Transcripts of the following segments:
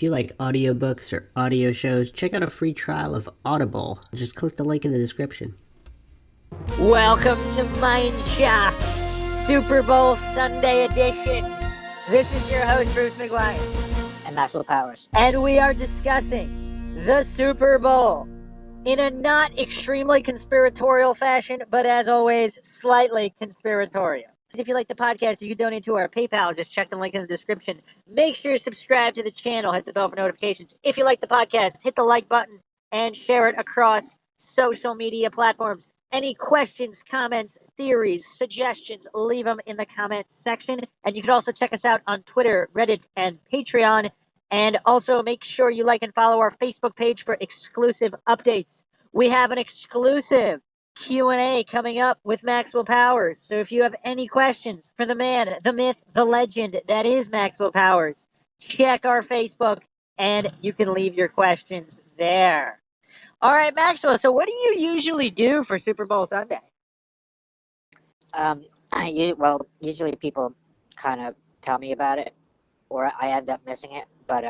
If you like audiobooks or audio shows, check out a free trial of Audible. Just click the link in the description. Welcome to MINDSHOCK, Super Bowl Sunday edition. This is your host, Bruce McGuire. And Maxwell Powers. And we are discussing the Super Bowl in a not extremely conspiratorial fashion, but as always, slightly conspiratorial. If you like the podcast, you can donate to our PayPal. Just check the link in the description. Make sure to subscribe to the channel. Hit the bell for notifications. If you like the podcast, hit the like button and share it across social media platforms. Any questions, comments, theories, suggestions, leave them in the comments section. And you can also check us out on Twitter, Reddit, and Patreon. And also make sure you like and follow our Facebook page for exclusive updates. We have an exclusive Q&A coming up with Maxwell Powers. So if you have any questions for the man, the myth, the legend that is Maxwell Powers, check our Facebook and you can leave your questions there. All right, Maxwell, so what do you usually do for Super Bowl Sunday? Usually people kind of tell me about it, or I end up missing it. But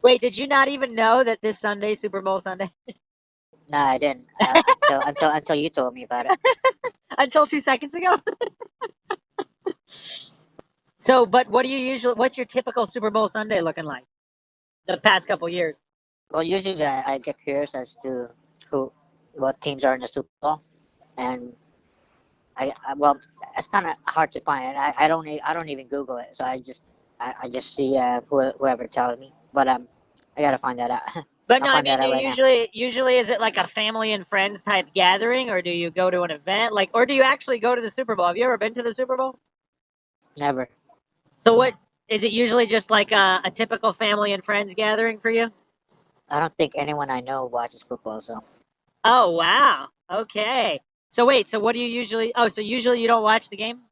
Wait, did you not even know that this Sunday, Super Bowl Sunday? no, I didn't until you told me about it. Until 2 seconds ago. So, but what's your typical Super Bowl Sunday looking like the past couple years? Well, usually I get curious as to what teams are in the Super Bowl, and it's kind of hard to find. I don't even Google it, so I just see whoever tells me. But I gotta find that out. But no, I mean, usually is it like a family and friends type gathering, or do you go to an event, or do you actually go to the Super Bowl? Have you ever been to the Super Bowl? Never. So what is it usually just like a typical family and friends gathering for you? I don't think anyone I know watches football, so. Oh, wow. Okay. So wait, so what do you usually... Oh, so usually you don't watch the game?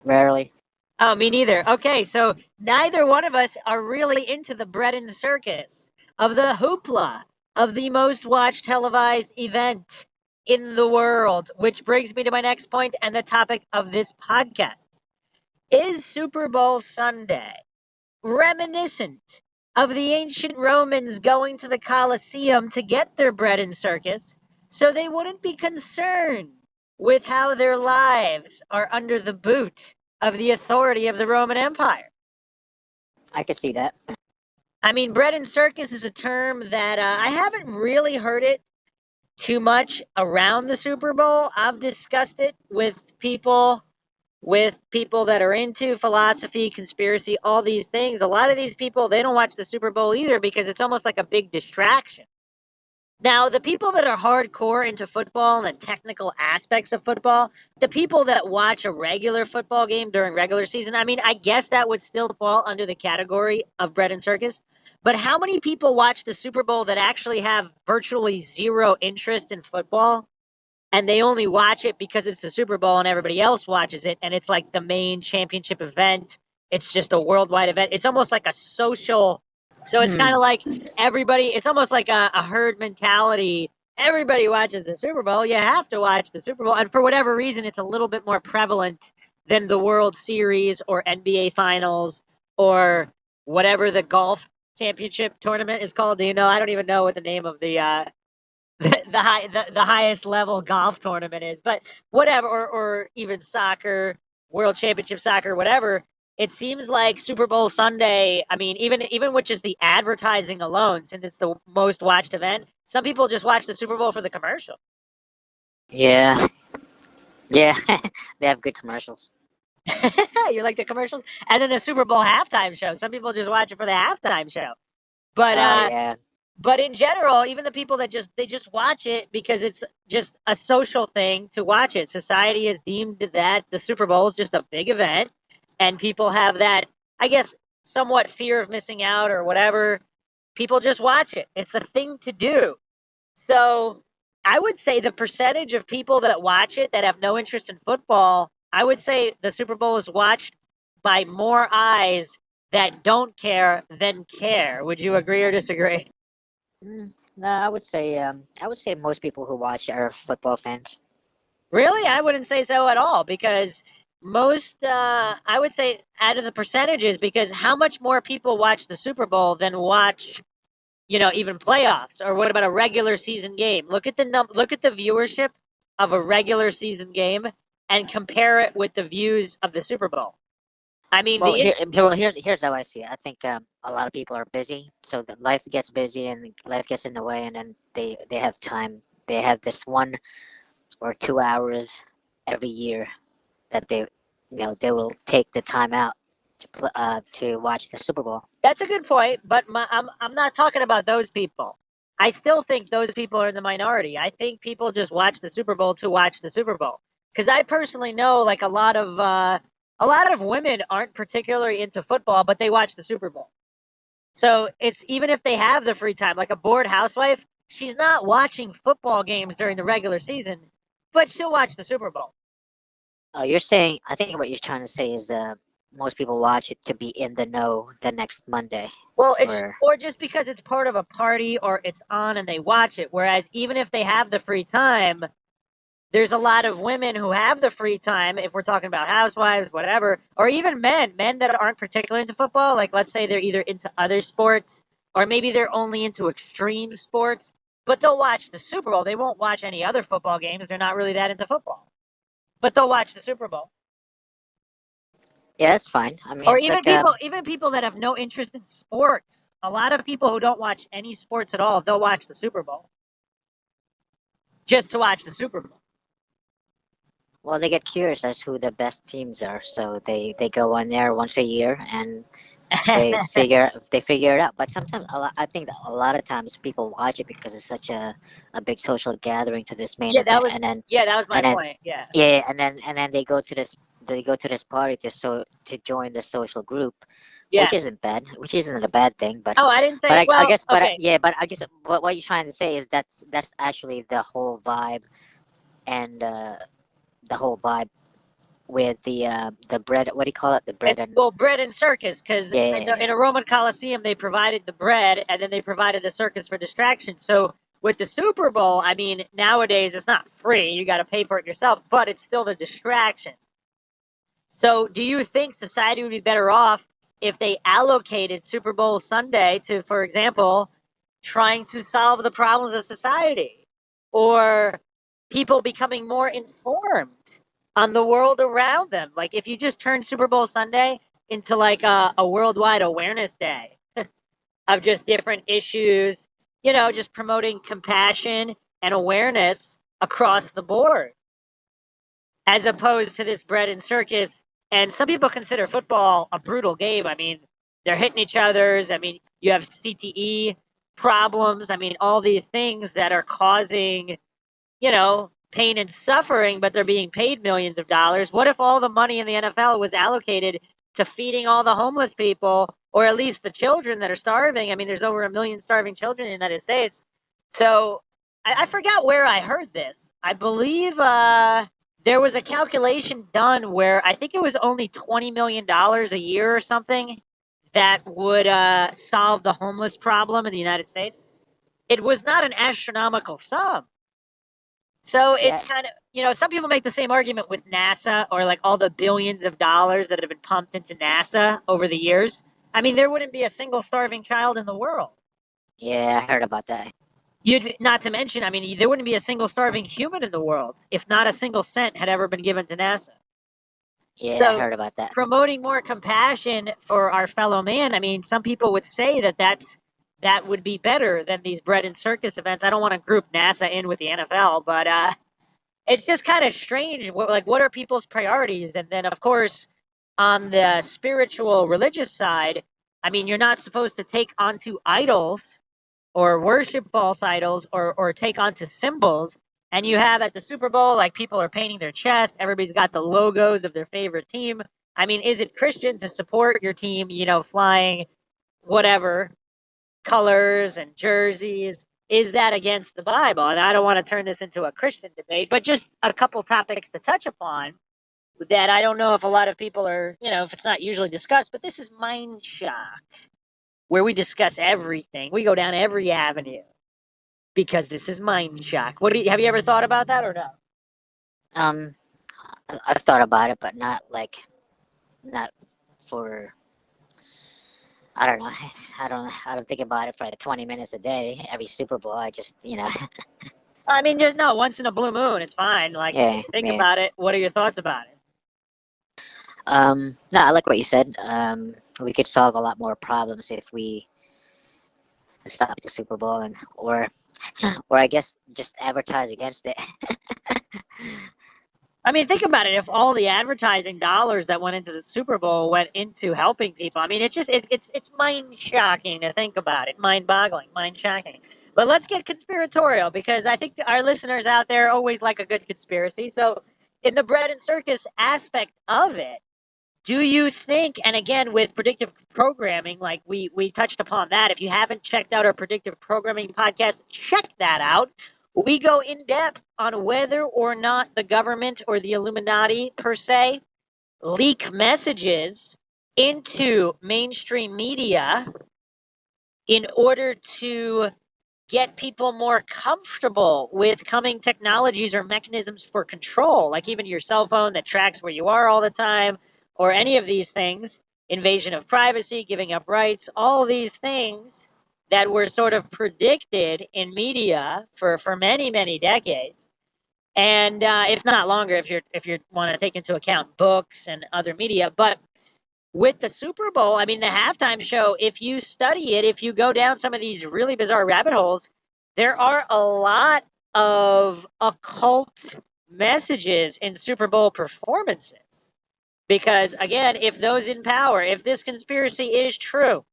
Rarely. Oh, me neither. Okay, so neither one of us are really into the bread and circus of the hoopla of the most watched televised event in the world, which brings me to my next point and the topic of this podcast. Is Super Bowl Sunday reminiscent of the ancient Romans going to the Colosseum to get their bread and circus so they wouldn't be concerned with how their lives are under the boot of the authority of the Roman Empire? I could see that. I mean, bread and circus is a term that I haven't really heard it too much around the Super Bowl. I've discussed it with people that are into philosophy, conspiracy, all these things. A lot of these people, they don't watch the Super Bowl either because it's almost like a big distraction. Now, the people that are hardcore into football and the technical aspects of football, the people that watch a regular football game during regular season, I mean, I guess that would still fall under the category of bread and circus. But how many people watch the Super Bowl that actually have virtually zero interest in football? And they only watch it because it's the Super Bowl and everybody else watches it. And it's like the main championship event. It's just a worldwide event. It's almost like a social. So it's kind of like everybody, it's almost like a herd mentality. Everybody watches the Super Bowl. You have to watch the Super Bowl. And for whatever reason, it's a little bit more prevalent than the World Series or NBA Finals or whatever the golf championship tournament is called. Do you know? I don't even know what the name of the highest level golf tournament is, but whatever, or even soccer, World Championship soccer, whatever. It seems like Super Bowl Sunday, I mean, even with just the advertising alone, since it's the most watched event, some people just watch the Super Bowl for the commercial. Yeah. They have good commercials. You like the commercials? And then the Super Bowl halftime show. Some people just watch it for the halftime show. But yeah. But in general, even the people that just watch it because it's just a social thing to watch it. Society has deemed that the Super Bowl is just a big event, and people have that, I guess, somewhat fear of missing out or whatever. People just watch it. It's the thing to do. So I would say the percentage of people that watch it that have no interest in football, I would say the Super Bowl is watched by more eyes that don't care than care. Would you agree or disagree? No, I would say most people who watch are football fans. Really? I wouldn't say so at all because I would say out of the percentages, because how much more people watch the Super Bowl than watch, even playoffs? Or what about a regular season game? Look at the viewership of a regular season game and compare it with the views of the Super Bowl. I mean, Here's how I see it. I think a lot of people are busy, so that life gets busy and life gets in the way, and then they have time. They have this 1 or 2 hours every year that they will take the time out to watch the Super Bowl. That's a good point, but I'm not talking about those people. I still think those people are in the minority. I think people just watch the Super Bowl to watch the Super Bowl. Because I personally know, like, a lot of women aren't particularly into football, but they watch the Super Bowl. So it's even if they have the free time, like a bored housewife, she's not watching football games during the regular season, but she'll watch the Super Bowl. You're saying, I think what you're trying to say is most people watch it to be in the know the next Monday. Well, it's Or or just because it's part of a party or it's on and they watch it. Whereas even if they have the free time, there's a lot of women who have the free time, if we're talking about housewives, whatever, or even men that aren't particularly into football. Like, let's say they're either into other sports or maybe they're only into extreme sports, but they'll watch the Super Bowl. They won't watch any other football games. They're not really that into football, but they'll watch the Super Bowl. yeah, that's fine. I mean, Or it's even like people that have no interest in sports. A lot of people who don't watch any sports at all, they'll watch the Super Bowl just to watch the Super Bowl. well, they get curious as who the best teams are, so they go on there once a year and they figure it out. But sometimes I think that a lot of times people watch it because it's such a big social gathering to this main yeah, that event, was and then yeah, that was my and then point. Yeah. yeah, and then they go to this party to join the social group, Yeah. which isn't a bad thing. But Oh, I didn't but say. I Well, guess okay. I guess what you're trying to say is that's actually the whole vibe, and the whole vibe with the bread. What do you call it? The bread and Well, bread and circus, because yeah, yeah, in yeah. a Roman Coliseum they provided the bread and then they provided the circus for distraction. So with the Super Bowl, I mean, nowadays it's not free; you got to pay for it yourself, but it's still the distraction. So, do you think society would be better off if they allocated Super Bowl Sunday to, for example, trying to solve the problems of society or people becoming more informed on the world around them? Like, if you just turn Super Bowl Sunday into like a worldwide awareness day of just different issues, just promoting compassion and awareness across the board as opposed to this bread and circus. And some people consider football a brutal game. I mean, they're hitting each other's. I mean, you have CTE problems. I mean, all these things that are causing, pain and suffering, but they're being paid millions of dollars. What if all the money in the NFL was allocated to feeding all the homeless people, or at least the children that are starving? I mean, there's over 1 million starving children in the United States. So I forgot where I heard this. I believe there was a calculation done where I think it was only $20 million a year or something that would solve the homeless problem in the United States. It was not an astronomical sum. So Yeah. it's kind of, some people make the same argument with NASA or like all the billions of dollars that have been pumped into NASA over the years. I mean, there wouldn't be a single starving child in the world. Yeah, I heard about that. You'd not to mention, I mean, there wouldn't be a single starving human in the world if not a single cent had ever been given to NASA. Yeah, I So heard about that. promoting more compassion for our fellow man, I mean, some people would say that would be better than these bread and circus events. I don't want to group NASA in with the NFL, but it's just kind of strange. What are people's priorities? And then, of course, on the spiritual, religious side, I mean, you're not supposed to take onto idols or worship false idols or take onto symbols. And you have at the Super Bowl, like people are painting their chest. Everybody's got the logos of their favorite team. I mean, is it Christian to support your team, flying whatever colors and jerseys? Is that against the Bible? And I don't want to turn this into a Christian debate, but just a couple topics to touch upon that I don't know if a lot of people are, if it's not usually discussed, but this is Mind Shock, where we discuss everything. We go down every avenue because this is Mind Shock. Have you ever thought about that or no? Um, I've thought about it, but not for. I don't know. I don't think about it for like 20 minutes a day. Every Super Bowl, I just I mean, just no, once in a blue moon, it's fine. Like, yeah, think yeah. about it. What are your thoughts about it? No, I like what you said. We could solve a lot more problems if we stop the Super Bowl and or I guess just advertise against it. I mean, think about it. If all the advertising dollars that went into the Super Bowl went into helping people, I mean, it's just it's mind shocking to think about it, mind boggling, mind shocking. But let's get conspiratorial because I think our listeners out there always like a good conspiracy. So, in the bread and circus aspect of it, do you think, and again with predictive programming, like we touched upon that. If you haven't checked out our predictive programming podcast, check that out. We go in depth on whether or not the government or the Illuminati per se leak messages into mainstream media in order to get people more comfortable with coming technologies or mechanisms for control, like even your cell phone that tracks where you are all the time, or any of these things, invasion of privacy, giving up rights, all these things that were sort of predicted in media for many, many decades. And if not longer, if you want to take into account books and other media, but with the Super Bowl, I mean, the halftime show, if you study it, if you go down some of these really bizarre rabbit holes, there are a lot of occult messages in Super Bowl performances. Because, again, if those in power, if this conspiracy is true,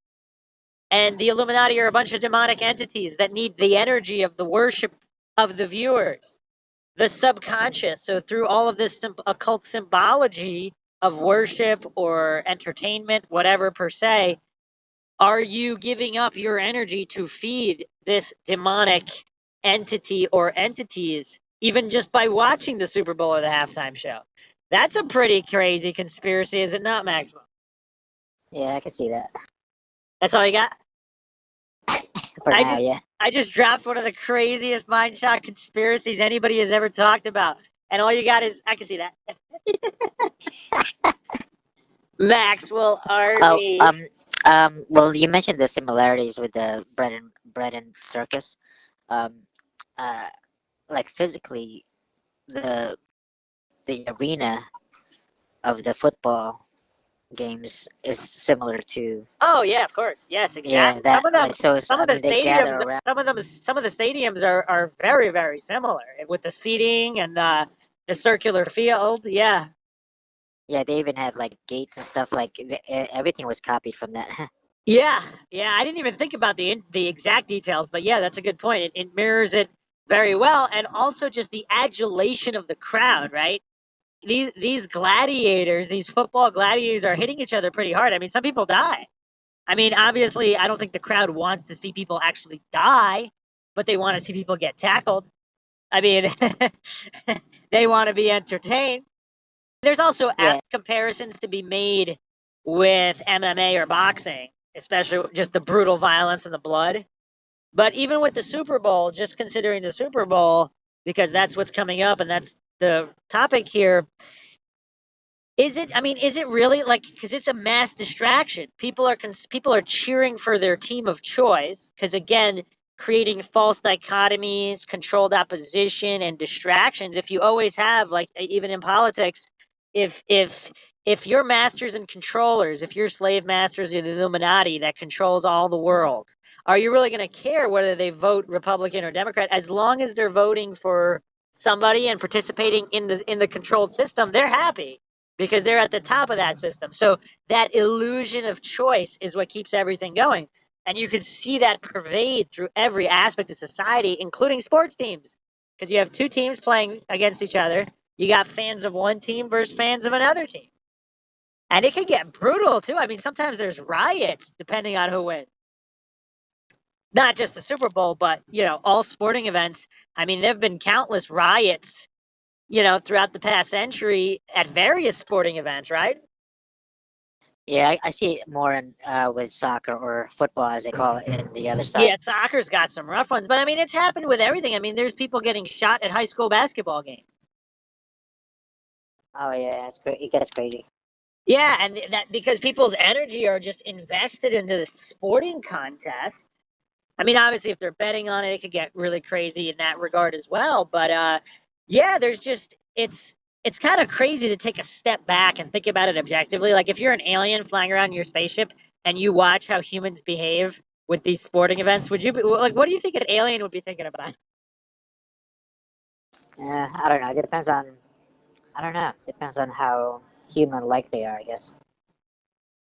and the Illuminati are a bunch of demonic entities that need the energy of the worship of the viewers, the subconscious, so through all of this occult symbology of worship or entertainment, whatever per se, are you giving up your energy to feed this demonic entity or entities, even just by watching the Super Bowl or the halftime show? That's a pretty crazy conspiracy, is it not, Maxwell? Yeah, I can see that That's all you got? for I now. just Yeah, I just dropped one of the craziest mind shock conspiracies anybody has ever talked about. And all you got is I can see that. Maxwell Oh, Army. well, you mentioned the similarities with the bread and circus. Um, uh, like physically, the the arena of the football games is similar to Oh yeah, of course. Yes, yeah exactly. that like so. Some I of the mean, they gather stadiums, around. some of the stadiums are very very similar with the seating and the circular field. Yeah, Yeah, they even have like gates and stuff. Like everything was copied from that. yeah, yeah. I didn't even think about the exact details, but yeah, that's a good point. It mirrors it very well, and also just the adulation of the crowd. Right? These gladiators, these football gladiators, are hitting each other pretty hard. I mean, some people die. I mean, obviously, I don't think the crowd wants to see people actually die, but they want to see people get tackled. I mean, they want to be entertained. There's also Yeah, apt comparisons to be made with MMA or boxing, especially just the brutal violence and the blood. But even with the Super Bowl, just considering the Super Bowl, because that's what's coming up and that's the topic here, is it? I mean, is it really like because it's a mass distraction? People are cheering for their team of choice because again, creating false dichotomies, controlled opposition, and distractions. If you always have like even in politics, if if if you're masters and controllers, if you're slave masters of the Illuminati that controls all the world, are you really going to care whether they vote Republican or Democrat as long as they're voting for somebody and participating in the controlled system? They're happy because they're at the top of that system. So that illusion of choice is what keeps everything going. And you can see that pervade through every aspect of society, including sports teams. Because you have two teams playing against each other. You got fans of one team versus fans of another team. And it can get brutal too. I mean, sometimes there's riots depending on who wins. Not just the Super Bowl, but all sporting events. I mean, there've been countless riots, throughout the past century at various sporting events, right? yeah, I see it more in with soccer or football as they call it in the other side. Yeah, soccer's got some rough ones, but I mean, it's happened with everything. I mean, there's people getting shot at high school basketball games. Oh yeah, it's great. It gets crazy. Yeah, and that because people's energy are just invested into the sporting contest. I mean, obviously, if they're betting on it, it could get really crazy in that regard as well. But yeah, there's just it's kind of crazy to take a step back and think about it objectively. Like if you're an alien flying around in your spaceship and you watch how humans behave with these sporting events, would you be like, what do you think an alien would be thinking about? Yeah, I don't know. It depends on. I don't know. Depends on how human-like they are, I guess.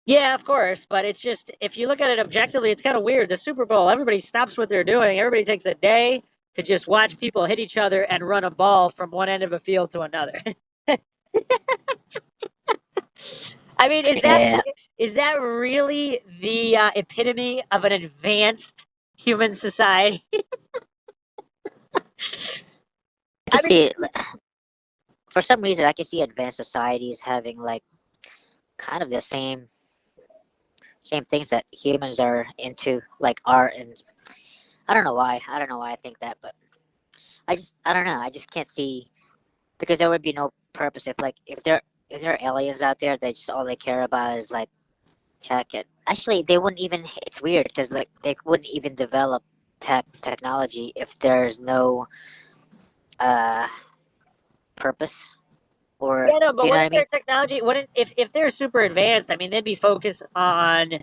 Yeah, of course, but it's just if you look at it objectively, it's kind of weird. The Super Bowl, everybody stops what they're doing. Everybody takes a day to just watch people hit each other and run a ball from one end of a field to another. I mean, Yeah, is that really the epitome of an advanced human society? I can I mean, see it. For some reason, I can see advanced societies having like kind of the same things that humans are into, like art and I don't know why. I don't know why I think that, but I don't know. I just can't see because there would be no purpose if there are aliens out there that just all they care about is like tech. And actually, they wouldn't even. It's weird because like they wouldn't even develop technology if there's no uh purpose or yeah, no, do but you know what I wouldn't mean? their technology, wouldn't, if they're super advanced, I mean, they'd be focused on,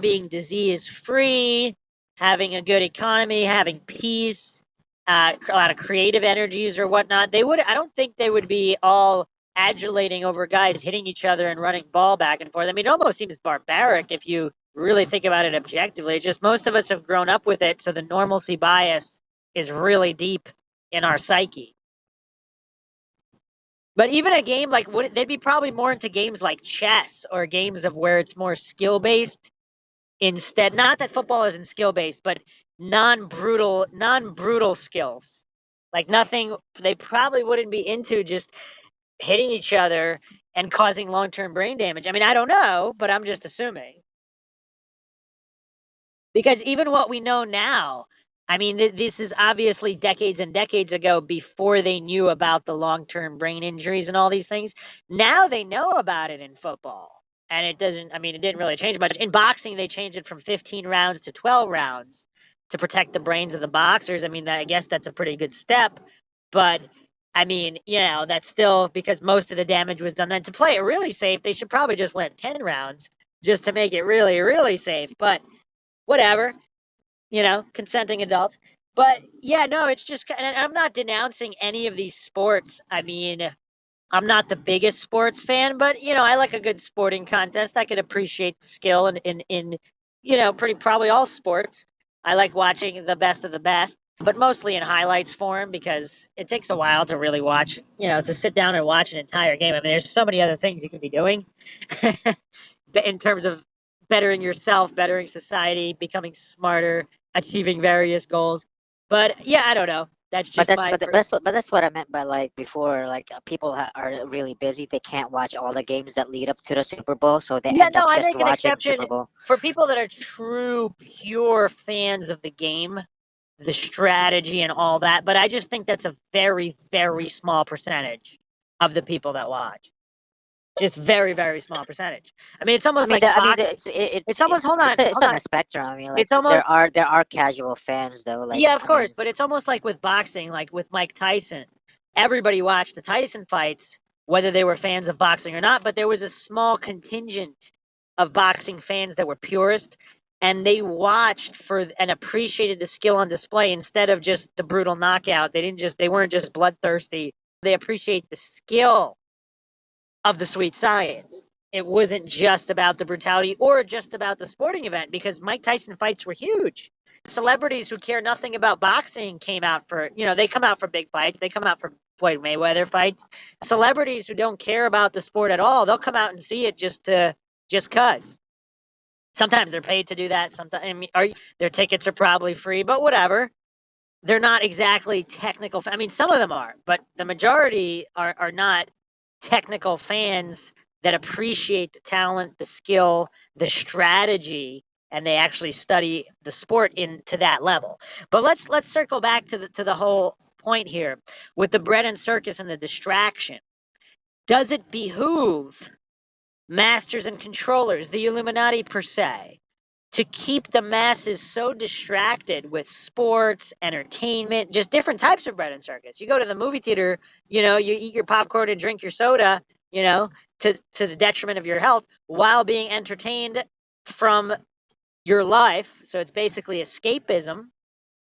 being disease free, having a good economy, having peace, a lot of creative energies or whatnot. I don't think they would be all adulating over guys hitting each other and running ball back and forth. I mean, it almost seems barbaric if you really think about it objectively. It's just most of us have grown up with it, so the normalcy bias is really deep in our psyche. But even a game like they'd be probably more into games like chess or games of where it's more skill based instead. Not that football isn't skill based, but non brutal skills. Like nothing they probably wouldn't be into just hitting each other and causing long term brain damage. I mean, I don't know, but I'm just assuming. Because even what we know now, I mean, this is obviously decades and decades ago before they knew about the long term brain injuries and all these things. Now they know about it in football. And it doesn't, I mean, it didn't really change much. In boxing, they changed it from 15 rounds to 12 rounds to protect the brains of the boxers. I mean, I guess that's a pretty good step. But I mean, that's still because most of the damage was done. And to play it really safe, they should probably just went 10 rounds just to make it really, really safe. But whatever, consenting adults. But yeah, no, it's just, and I'm not denouncing any of these sports. I mean, I'm not the biggest sports fan, but I like a good sporting contest. I can appreciate the skill in pretty probably all sports. I like watching the best of the best, but mostly in highlights form because it takes a while to really watch, to sit down and watch an entire game. I mean, there's so many other things you could be doing in terms of bettering yourself, bettering society, becoming smarter, achieving various goals. But yeah, I don't know. That's But just that's my but, personal. but that's what I meant by like before like people are really busy. They can't watch all the games that lead up to the Super Bowl, so they Yeah, end no, up I just make an watching exception Super Bowl. for people that are true, pure fans of the game, the strategy, and all that. But I just think that's a very, very small percentage of the people that watch. Just very, very small percentage. I mean, it's almost like I mean, box. it's It's almost it's hold on on. a spectrum. I mean, like It's almost there are casual fans though. Like, yeah, of I course, mean, but it's almost like with boxing, like with Mike Tyson. Everybody watched the Tyson fights, whether they were fans of boxing or not, but there was a small contingent of boxing fans that were purist and they watched for and appreciated the skill on display instead of just the brutal knockout. They weren't just bloodthirsty. They appreciate the skill of the sweet science. It wasn't just about the brutality or just about the sporting event because Mike Tyson fights were huge. Celebrities who care nothing about boxing came out for, they come out for big fights. They come out for Floyd Mayweather fights. Celebrities who don't care about the sport at all, they'll come out and see it just cuz. Sometimes they're paid to do that. Sometimes their tickets are probably free, but whatever. They're not exactly technical. I mean, some of them are, but the majority are not technical fans that appreciate the talent, the skill, the strategy, and they actually study the sport into that level. But let's circle back to the whole point here with the bread and circus and the distraction. does it behoove masters and controllers, the Illuminati per se, to keep the masses so distracted with sports, entertainment, just different types of bread and circus? You go to the movie theater, you eat your popcorn and drink your soda, to the detriment of your health while being entertained from your life. So it's basically escapism.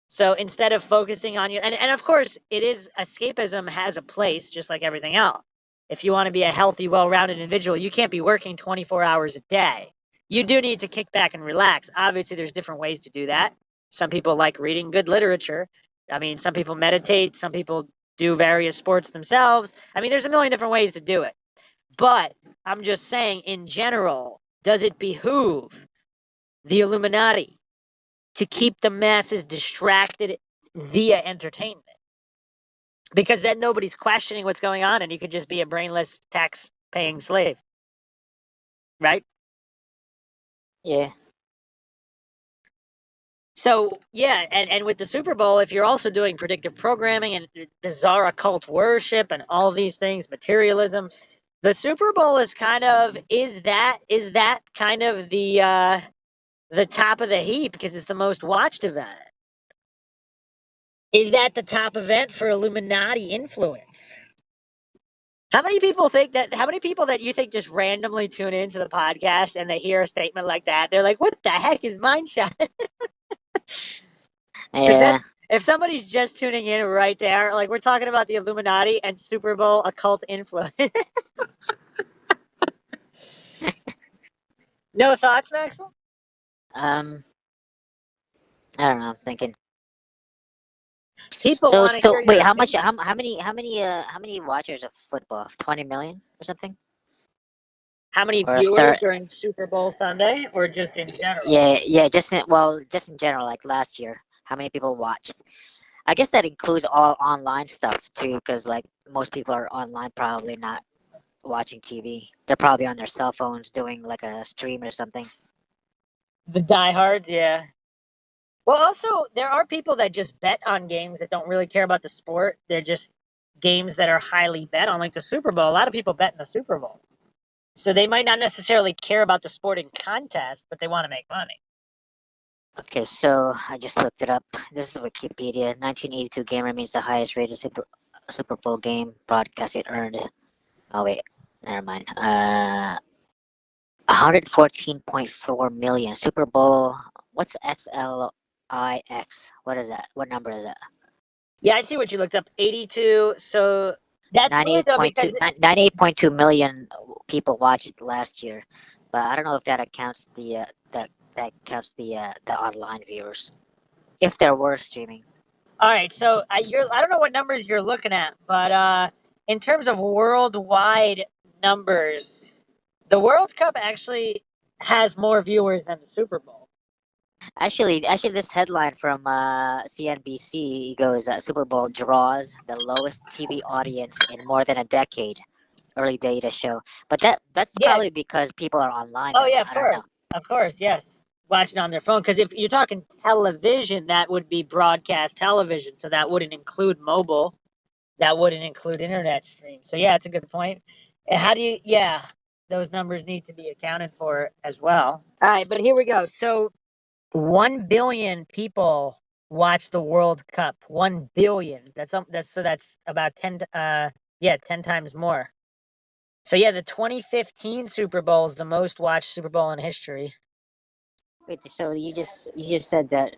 So instead of focusing on you, and of course, it is escapism has a place just like everything else. If you want to be a healthy, well rounded individual, you can't be working 24 hours a day. You do need to kick back and relax. Obviously, there's different ways to do that. Some people like reading good literature. I mean, some people meditate, some people do various sports themselves. I mean, there's a million different ways to do it. But I'm just saying, in general, does it behoove the Illuminati to keep the masses distracted via entertainment? Because then nobody's questioning what's going on and you could just be a brainless tax paying slave. Right? Yeah. So, yeah, and with the Super Bowl, if you're also doing predictive programming and bizarre occult worship and all these things, materialism, the Super Bowl is that kind of the top of the heap because it's the most watched event. Is that the top event for Illuminati influence? How many people that you think just randomly tune into the podcast and they hear a statement like that? They're like, what the heck is MindShot? Yeah. If somebody's just tuning in right there, like we're talking about the Illuminati and Super Bowl occult influence. No thoughts, Maxwell? Um, I don't know. I'm thinking. People So want to hear so wait, your opinion. how many watchers of football? 20 million or something? How many Or a viewers third? during Super Bowl Sunday or just in general? Yeah. Just in general, like last year, how many people watched? I guess that includes all online stuff too, because like most people are online, probably not watching TV. They're probably on their cell phones doing like a stream or something. The diehards, yeah. Well, also, there are people that just bet on games that don't really care about the sport. They're just games that are highly bet on, like the Super Bowl. A lot of people bet in the Super Bowl. So they might not necessarily care about the sporting contest, but they want to make money. Okay, so I just looked it up. This is Wikipedia. 1982 game remains the highest rated Super Bowl game broadcast it earned. Oh wait, never mind. 114.4 million. Super Bowl. What's XLIX? What is that? What number is that? Yeah, I see what you looked up. 82. So that's weird, though, because 98.2 million people watched last year, but I don't know if that accounts that counts the online viewers, if there were streaming. all right, so I don't know what numbers you're looking at, but in terms of worldwide numbers, the World Cup actually has more viewers than the Super Bowl. Actually, this headline from CNBC goes Super Bowl draws the lowest TV audience in more than a decade. Early data show, but that's Yeah. probably because people are online Oh, though. yeah, I don't know. of course, yes. Watching on their phone, because if you're talking television, that would be broadcast television, so that wouldn't include mobile. That wouldn't include internet stream. So yeah, it's a good point. How do you? Yeah, those numbers need to be accounted for as well. All right, but here we go. So 1 billion people watch the World Cup. 1 billion. That's about 10. 10 times more. So yeah, the 2015 Super Bowl is the most watched Super Bowl in history. Wait, so you just said that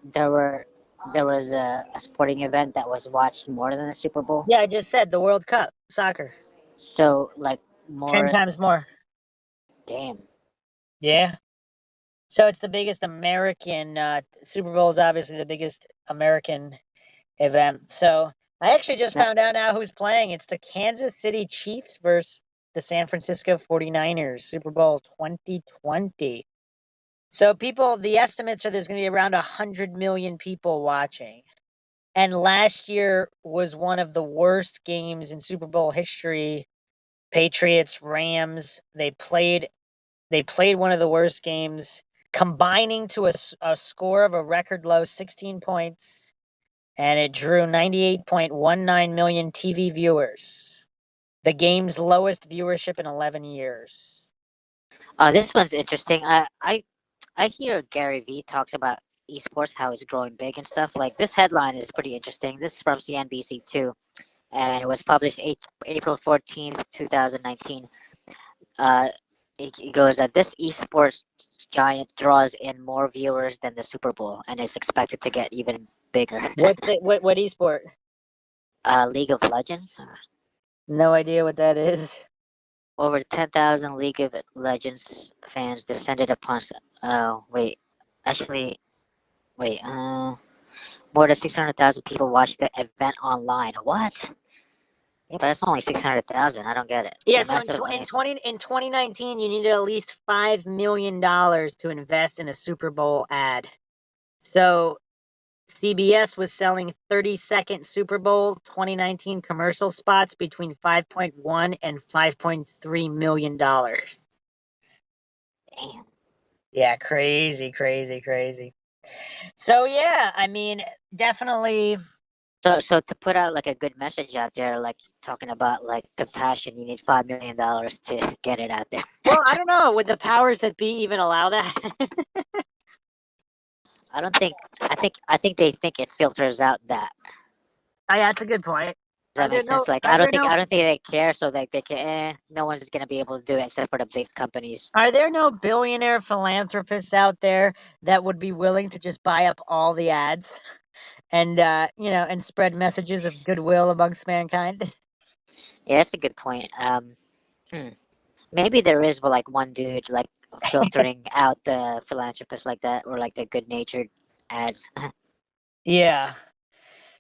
there were there was a sporting event that was watched more than the Super Bowl. Yeah, I just said the World Cup soccer. So like 10 more. times more. Damn. Yeah. So it's the biggest American Super Bowl is obviously the biggest American event. So I actually just That, found out now who's playing. It's the Kansas City Chiefs versus the San Francisco 49ers, Super Bowl 2020. So the estimates are there's going to be around 100 million people watching. And last year was one of the worst games in Super Bowl history. Patriots, Rams, they played one of the worst games, combining to a score of a record low 16 points, and it drew 98.19 million TV viewers. The game's lowest viewership in 11 years. This one's interesting. I hear Gary Vee talks about esports, how it's growing big and stuff. Like this headline is pretty interesting. This is from CNBC too, and it was published April 14th, 2019. Uh, it goes that this esports giant draws in more viewers than the Super Bowl, and is expected to get even bigger. What esport? League of Legends. No idea what that is. Over 10,000 League of Legends fans descended upon. Oh wait, actually, wait. More than 600,000 people watched the event online. What? Yeah, but that's only 600,000. I don't get it. Yeah, The so massive in 2019, you needed at least $5 million to invest in a Super Bowl ad. So CBS was selling 30-second Super Bowl 2019 commercial spots between $5.1 and $5.3 million. Damn. Yeah, crazy. So yeah, I mean, definitely. So to put out like a good message out there, like talking about like compassion, you need $5 million to get it out there. Well, I don't know. Would the powers that be even allow that? I don't think. I think they think it filters out that. Yeah, that's a good point. Does that make sense? Like I don't think they care, so like they can. No one's just gonna be able to do it except for the big companies. Are there no billionaire philanthropists out there that would be willing to just buy up all the ads and and spread messages of goodwill amongst mankind? Yeah, that's a good point. Maybe there is, but like one dude like filtering out the philanthropists like that, or like the good-natured ads. Yeah.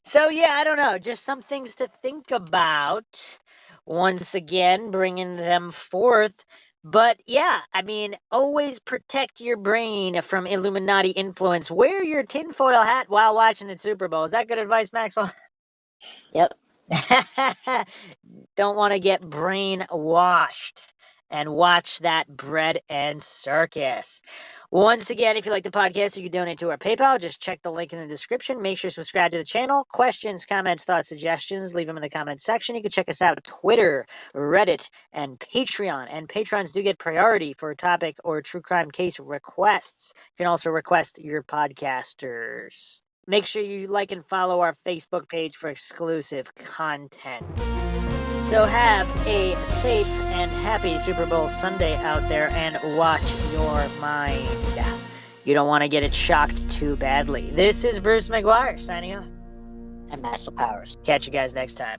So yeah, I don't know. Just some things to think about. Once again, bringing them forth. But yeah, I mean, always protect your brain from Illuminati influence. Wear your tinfoil hat while watching the Super Bowl. Is that good advice, Maxwell? Yep. Don't want to get brainwashed and watch that bread and circus. Once again, if you like the podcast, you can donate to our PayPal. Just check the link in the description. Make sure to subscribe to the channel. Questions, comments, thoughts, suggestions, leave them in the comment section. You can check us out on Twitter, Reddit, and Patreon. And patrons do get priority for a topic or true crime case requests. You can also request your podcasters. Make sure you like and follow our Facebook page for exclusive content. So have a safe and happy Super Bowl Sunday out there, and watch your mind. You don't want to get it shocked too badly. This is Bruce McGuire signing off. And Master Powers. Catch you guys next time.